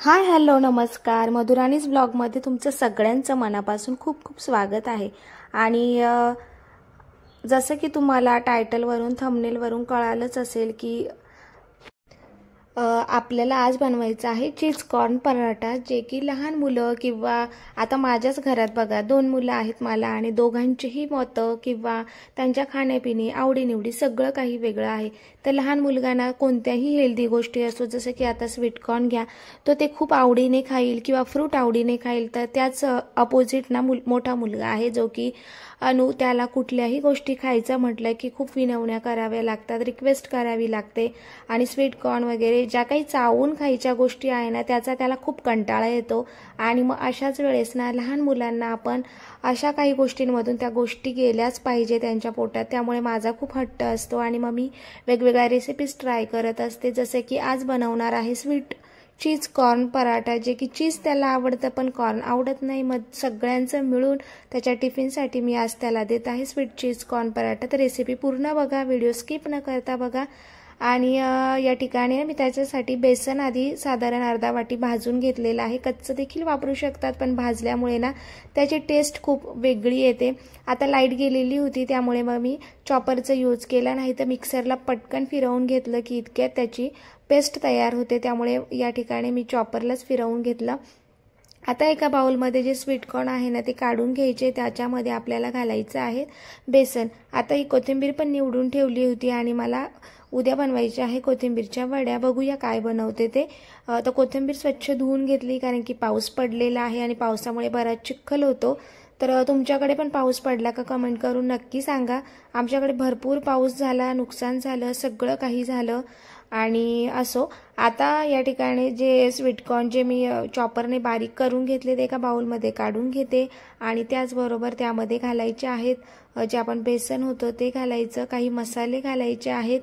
Hi hello नमस्कार. मधुराणीज ब्लॉगमध्ये तुमचं सगळ्यांचं मनापासून खूप खूप स्वागत आहे. आणि जसं की तुम्हाला टायटलवरून थंबनेलवरून कळालंच असेल की आपल्याला आज बनवायचं आहे चीज कॉर्न पराठा, जे की लहान मुलं किंवा आता माझ्याच घरात बघा 2 मुलं आहेत मला आणि दोघांचीही मतं किंवा त्यांच्या खाण्यापिणे आवडीनिवडी सगळं काही वेगळं आहे. तर लहान मुलगांना कोणत्याही हेल्दी गोष्टी असो, जसं की आता स्वीट कॉर्न घ्या, तो ते खूप आवडीने खाईल किंवा फ्रूट आवडीने खाईल. तर त्याच अपोजिट ना मोठा मुलगा आहे जो की त्याला कुठल्याही गोष्टी खायचं म्हटलं की खूप विनवण्या कराव्या लागतात, रिक्वेस्ट करावी लागते आणि स्वीट कॉर्न वगैरे ज्या काही चावून खायच्या गोष्टी आहे ना त्याचा त्याला खूप कंटाळा येतो. आणि मग अशाच वेळेस ना लहान मुलांना आपण अशा काही गोष्टींमधून त्या गोष्टी गेल्याच पाहिजे त्यांच्या पोटात. त्यामुळे माझा खूप हट्ट असतो आणि मग मी वेगवेगळ्या रेसिपीज ट्राय करत असते. जसे की आज बनवणार आहे स्वीट चीज कॉर्न पराठा, जे की चीज त्याला आवडतं पण कॉर्न आवडत नाही. मग सगळ्यांचं मिळून त्याच्या टिफिनसाठी मी आज त्याला देत आहे स्वीट चीज कॉर्न पराठा. तर रेसिपी पूर्ण बघा, व्हिडिओ स्किप न करता बघा. आणि या ठिकाणी मी त्याच्यासाठी बेसन आधी साधारण अर्धा वाटी भाजून घेतलेलं आहे. कच्चं देखील वापरू शकतात, पण भाजल्यामुळे ना त्याची टेस्ट खूप वेगळी येते. आता लाईट गेलेली होती त्यामुळे मग मी चॉपरचा यूज केला, नाही तर मिक्सरला पटकन फिरवून घेतलं की इतक्यात त्याची पेस्ट तयार होते. त्यामुळे या ठिकाणी मी चॉपरलाच फिरवून घेतलं. आता एका बाउलमध्ये जे स्वीट कॉर्न आहे ना ते काढून घ्यायचे. त्याच्यामध्ये आपल्याला घालायचं आहे बेसन. आता ही कोथिंबीर पण निवडून ठेवली होती आणि मला उद्या बनवायची आहे कोथिंबीरच्या वड्या. बघूया काय बनवते ते. तर कोथिंबीर स्वच्छ धुवून घेतली, कारण की पाऊस पडलेला आहे आणि पावसामुळे बराच चिखल होतो. तर तुमच्याकडे पण पाऊस पडला का कमेंट करून नक्की सांगा. आमच्याकडे भरपूर पाऊस झाला, नुकसान झालं, सगळं काही झालं. आणि असो, आता या ठिकाणी जे स्वीट कॉर्न जे मी चॉपरने बारीक करून घेतले ते एका बाउलमध्ये काढून घेते आणि त्याचबरोबर त्यामध्ये घालायचे आहेत जे आपण बेसन होतं ते घालायचं, काही मसाले घालायचे आहेत.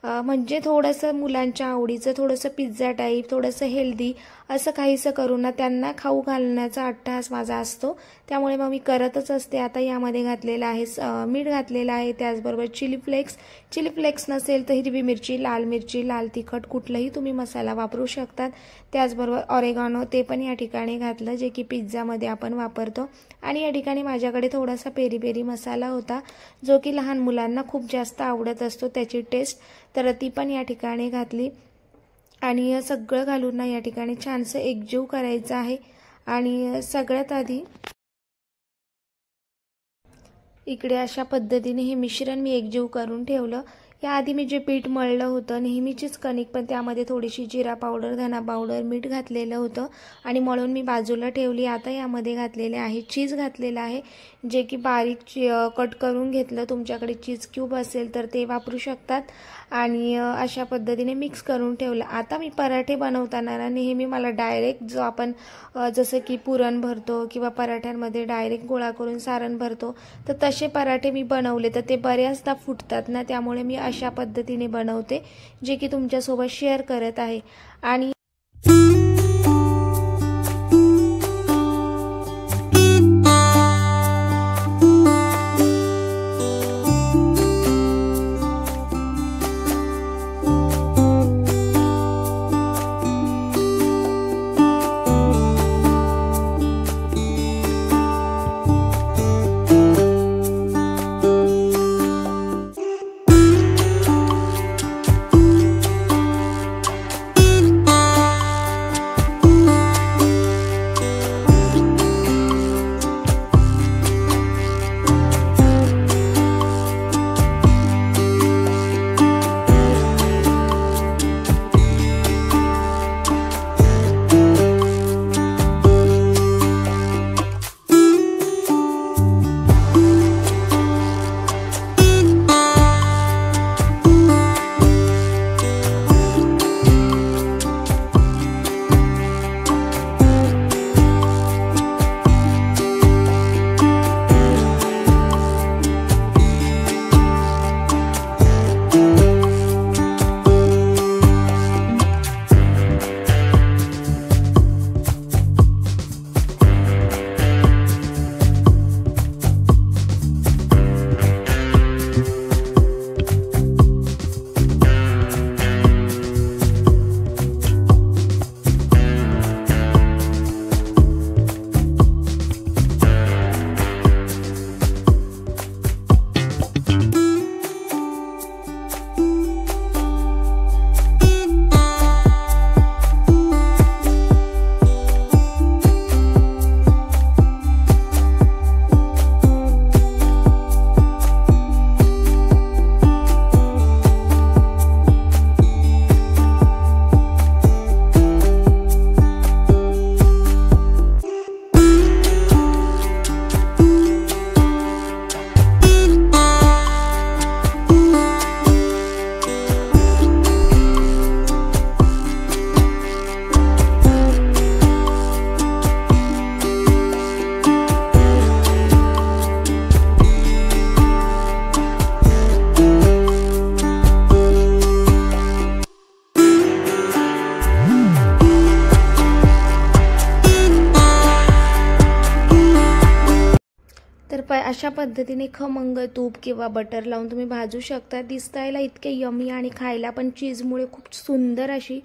म्हणजे थोडंसं मुलांच्या आवडीचं, थोडंसं पिझ्झा टाईप, थोडंसं हेल्दी असं काहीसं करून ना त्यांना खाऊ घालण्याचा अट्टहास माझा असतो. त्यामुळे मग मी करतच असते. आता यामध्ये घातलेलं आहे मीठ घातलेलं आहे, त्याचबरोबर चिली फ्लेक्स नसेल तर हिरवी मिरची, लाल मिरची, लाल तिखट कुठलाही तुम्ही मसाला वापरू शकतात. त्याचबरोबर ऑरेगानो ते पण या ठिकाणी घातलं, जे की पिझ्झामध्ये आपण वापरतो. आणि या ठिकाणी माझ्याकडे थोडासा पेरी पेरी मसाला होता, जो की लहान मुलांना खूप जास्त आवडत असतो त्याची टेस्ट. तर ती पण या ठिकाणी घातली आणि सगळं घालून ना या ठिकाणी छानसं एकजीव करायचं आहे. आणि सगळ्यात आधी इकडे अशा पद्धतीने हे मिश्रण मी एकजीव करून ठेवलं. याआधी मी जे पीठ मळलं होतं नेहमीचीच कणिक, पण त्यामध्ये थोडीशी जिरा पावडर, धना पावडर, मीठ घातलेलं होतं आणि मळून मी बाजूला ठेवली. आता यामध्ये घातलेले आहे चीज घातलेलं आहे, जे की बारीक कट करून घेतलं. तुमच्याकडे चीज क्यूब असेल तर ते वापरू शकतात. आणि अशा पद्धतीने मिक्स करून ठेवलं. आता मी पराठे बनवताना नेहमी मला डायरेक्ट जो आपण जसं की पुरण भरतो किंवा पराठ्यांमध्ये डायरेक्ट गोळा करून सारण भरतो, तर तसे पराठे मी बनवले तर ते बऱ्याचदा फुटतात ना. त्यामुळे मी अशा पद्धतीने बनवते, जे की तुमच्यासोबत शेअर करत आहे. आणि अशा पद्धतीने खमंग तूप किंवा बटर लावून तुम्ही भाजू शकता। दिसतायला इतके यमी आणि खायला पण चीजमुळे खूप सुंदर अशी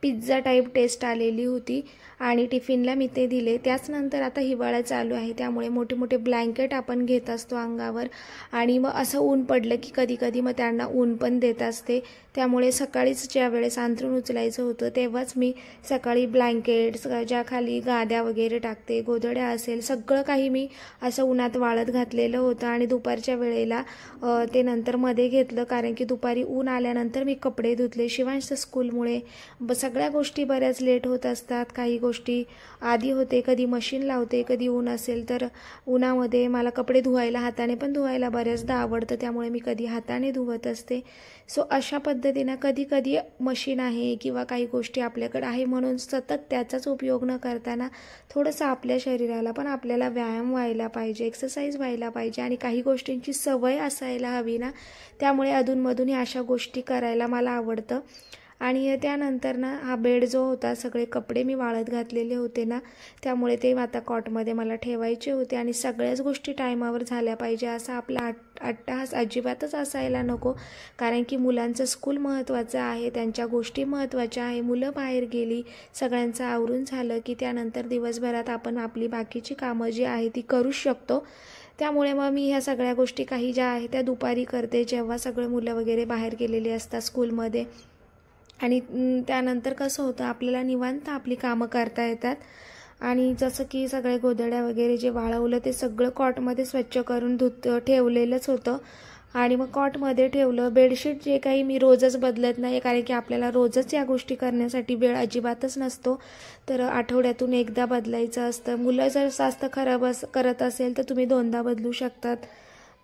पिझ्झा टाईप टेस्ट आलेली होती आणि टिफिनला मी ते दिले। त्याचनंतर आता हिवाळा चालू आहे त्यामुळे मोठे मोठे ब्लँकेट आपण घेत असतो अंगावर आणि मग असं ऊन पडलं की कधी कधी मग त्यांना ऊन पण देत असते। त्यामुळे सकाळीच ज्या वेळेस अंथरूण उचलायचं होतं तेव्हाच मी सकाळी ब्लँकेट्स ज्या खाली गाद्या वगैरे टाकते, गोधड्या असेल, सगळं काही मी असं उन्हात वाळत घातलेलं होतं आणि दुपारच्या वेळेला ते नंतर मध्ये घेतलं कारण की दुपारी ऊन आल्यानंतर मी कपडे धुतले। शिवांशच्या स्कूलमुळे सगळ्या गोष्टी बऱ्याच लेट होत असतात। काही गोष्टी आधी होते, कधी मशीन लावते, कधी ऊन असेल तर उन्हामध्ये मला कपडे धुवायला हाताने पण धुवायला बऱ्याचदा आवडतं त्यामुळे मी कधी हाताने धुवत असते। सो अशा पद्धतीने कधी कधी मशीन आहे किंवा काही गोष्टी आपल्याकडे आहे म्हणून सतत त्याचाच उपयोग न करताना थोडंसं आपल्या शरीराला पण आपल्याला व्यायाम व्हायला पाहिजे, एक्सरसाइज व्हायला पाहिजे आणि काही गोष्टींची सवय असायला हवी ना। त्यामुळे अधूनमधून अशा गोष्टी करायला मला आवडतं। आणि त्यानंतर ना हा बेड जो होता, सगळे कपडे मी वाळत घातलेले होते ना त्यामुळे ते आता कॉटमध्ये मला ठेवायचे होते आणि सगळ्याच गोष्टी टायमावर झाल्या पाहिजे असा आपला अट्टाहास अजिबातच असायला नको कारण की मुलांचं स्कूल महत्त्वाचं आहे, त्यांच्या गोष्टी महत्त्वाच्या आहे। मुलं बाहेर गेली, सगळ्यांचं आवरून झालं की त्यानंतर दिवसभरात आपण आपली बाकीची कामं जी आहे ती करू शकतो। त्यामुळे मग मी ह्या सगळ्या गोष्टी काही ज्या आहेत त्या दुपारी करते जेव्हा सगळे मुलं वगैरे बाहेर गेलेली असतात स्कूलमध्ये आणि त्यानंतर कसं होतं आपल्याला निवांत आपली कामं करता येतात। आणि जसं की सगळे गोधड्या वगैरे जे वाळवलं ते सगळं कॉटमध्ये स्वच्छ करून ठेवलेलंच होतं आणि मग कॉटमध्ये ठेवलं। बेडशीट जे काही मी रोजच बदलत नाही कारण की आपल्याला रोजच या गोष्टी करण्यासाठी वेळ अजिबातच नसतो, तर आठवड्यातून एकदा बदलायचं असतं। मुलं जर जास्त खराब करत असेल तर तुम्ही 2दा बदलू शकतात।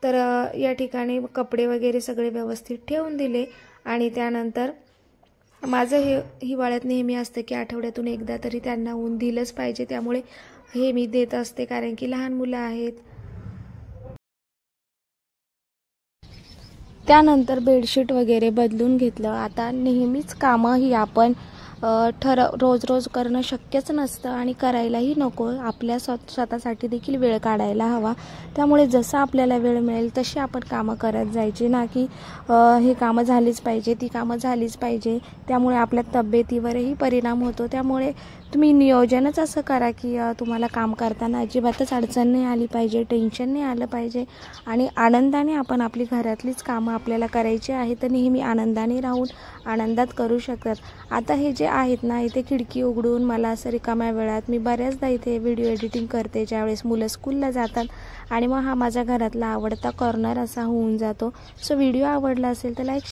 तर या ठिकाणी कपडे वगैरे सगळे व्यवस्थित ठेवून दिले आणि त्यानंतर माझं हे हिवाळ्यात नेहमी असतं की आठवड्यातून एकदा तरी त्यांना ऊन दिलंच पाहिजे, त्यामुळे हे मी देत असते कारण की लहान मुलं आहेत। त्यानंतर बेडशीट वगैरे बदलून घेतलं। आता नेहमीच कामं ही आपण रोज रोज करणं शक्यच नसतं आणि करायलाही नको, आपल्या स्वतःसाठी देखील वेळ काढायला हवा। त्यामुळे जसं आपल्याला वेळ मिळेल तशी आपण कामं करत जायची ना की हे कामं झालीच पाहिजे, ती कामं झालीच पाहिजे, त्यामुळे आपल्या तब्येतीवरही परिणाम होतो। त्यामुळे तुम्ही नियोजनच असं करा की तुम्हाला काम करताना अजिबातच अडचण नाही आली पाहिजे, टेन्शन नाही आलं पाहिजे आणि आनंदाने आपण आपली घरातलीच कामं आपल्याला करायची आहे तर नेहमी आनंदाने राहून आनंदात करू शकतात। आता हे जे आहेत ना इथे खिडकी उघडून मला असं रिकाम्या वेळात मी बऱ्याचदा इथे व्हिडिओ एडिटिंग करते ज्यावेळेस मुलं स्कूलला जातात आणि मग हा माझ्या घरातला आवडता कॉर्नर असा होऊन जातो। सो व्हिडिओ आवडला असेल तर लाईक